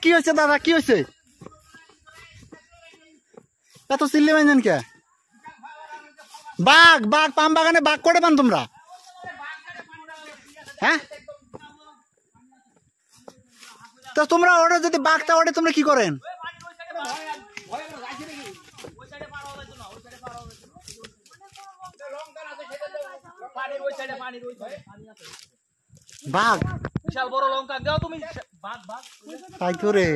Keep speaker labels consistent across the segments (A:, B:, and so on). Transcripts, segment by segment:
A: কি হয়েছে দাদা, কি হয়েছে? এত চিল্লি বাঁধেন কে? বাঘ বাঘ পাম বাগানে বাঘ করে পান তোমরা? হ্যাঁ, তো তোমরা ওটা যদি বাঘটা ওঠে তোমরা কি করেন? বাঘ বিশাল বড় লঙ্কা দাও তুমি। বাঘ বাঘ তাই তো রে।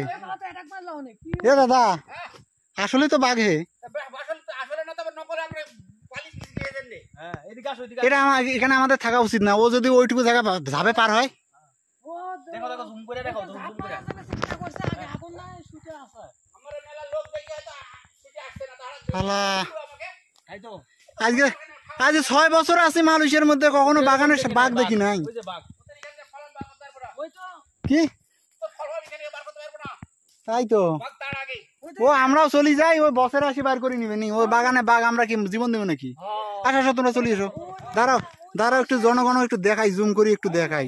A: এ দাদা আসলে তো বাঘ হে, এটা এখানে আমাদের থাকা উচিত না। ও যদি ওইটুকু জায়গা ঝাবে পার হয়, আজকে আজকে 6 বছর আছি মালয়েশিয়ার মধ্যে, কখনো বাগানে বাঘ দেখি নাই। কি তাই তো, ও আমরাও চলি যাই, ওই বছরে আসি বার করে নিবে নি। ওই বাগানে বাঘ আমরা কি জীবন দেবো নাকি? আসো আসো তোমরা চলে এসো। দাঁড়াও দাঁড়াও, একটু জনগণ একটু দেখাই, জুম করি একটু দেখাই।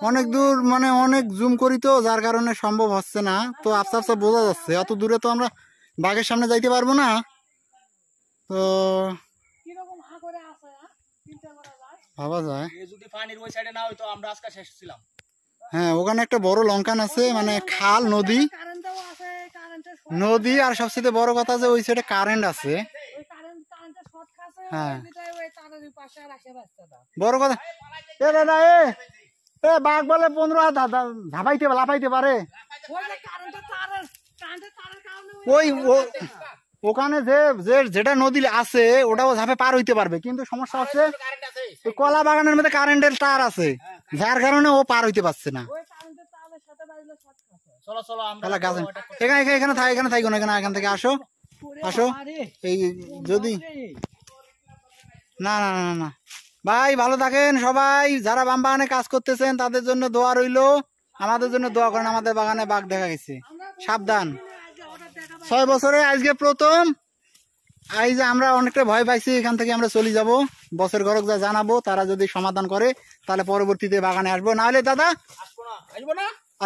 A: অনেক দূর মানে অনেক জুম করি তো, যার কারণে সম্ভব হচ্ছে না। তো আস্তে আস্তে বোঝা যাচ্ছে, এত দূরে তো আমরা বাঘের সামনে যাইতে পারবো না। তো ভাবা যায় হ্যাঁ, ওখানে একটা বড় লঙ্কান আছে, মানে খাল নদী নদী, আর সবচেয়ে বড় কথা যে ওই সাইডে কারেন্ট আছে। হ্যাঁ বড় কথা। এ দাদা এ বাঘ বলে 15 হাত ঝাপাইতে লাফাইতে পারে। ওই ওখানে যে যেটা নদী আছে ওটাও ঝাপে পার হইতে পারবে, কিন্তু সমস্যা হচ্ছে কলা বাগানের মধ্যে কারেন্টের তার আছে, যার কারণে ও পার হইতে পারছে না। এখানে থাকো না, এখান থেকে আসো আসো। এই যদি না না না না ভাই, ভালো থাকেন সবাই। যারা বাম বাগানে কাজ করতেছেন তাদের জন্য দোয়া রইলো, আমাদের জন্য দোয়া করেন। আমাদের বাগানে বাঘ দেখা গেছে, সাবধান। 6 বছরে আজকে প্রথম। আজ আমরা অনেকটা ভয় পাইছি, এখান থেকে আমরা চলে যাব। বছর ঘরক যা জানাবো, তারা যদি সমাধান করে তাহলে পরবর্তীতে বাগানে আসবো, না হলে দাদা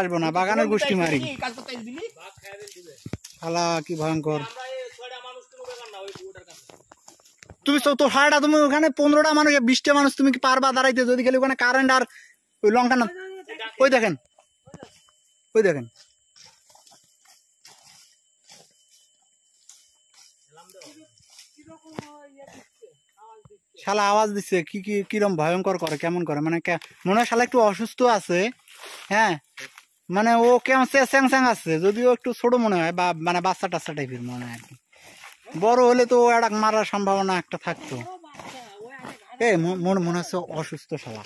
A: আসবো না। বাগানের গোষ্ঠী মারি খালা, কি ভয়ঙ্কর। তুমি তো সারাটা তুমি ওখানে 15টা মানুষ 20টা মানুষ তুমি কি পারবা দাঁড়াইতে? যদি গেলে ওখানে কারেন্ট আর ওই লঙ্কা না, ওই দেখেন ওই দেখেন শালা আওয়াজ দিচ্ছে, কি কি কিরম ভয়ঙ্কর করে, কেমন করে, মানে মনে হয় শালা একটু অসুস্থ আছে। হ্যাঁ মানে ও কেমন স্যাং স্যাং আছে, যদিও একটু ছোট মনে হয়, বা মানে বাচ্চা টাচ্চা টাইপের মনে হয় আর কি। বড় হলে তো ও একটা মারার সম্ভাবনা একটা থাকতো। মনে হচ্ছে অসুস্থ শালা।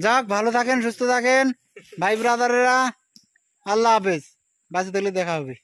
A: যাক, ভালো থাকেন, সুস্থ থাকেন ভাই ব্রাদারেরা। আল্লাহ হাফেজ। বাঁচে থাকলে দেখা হবে।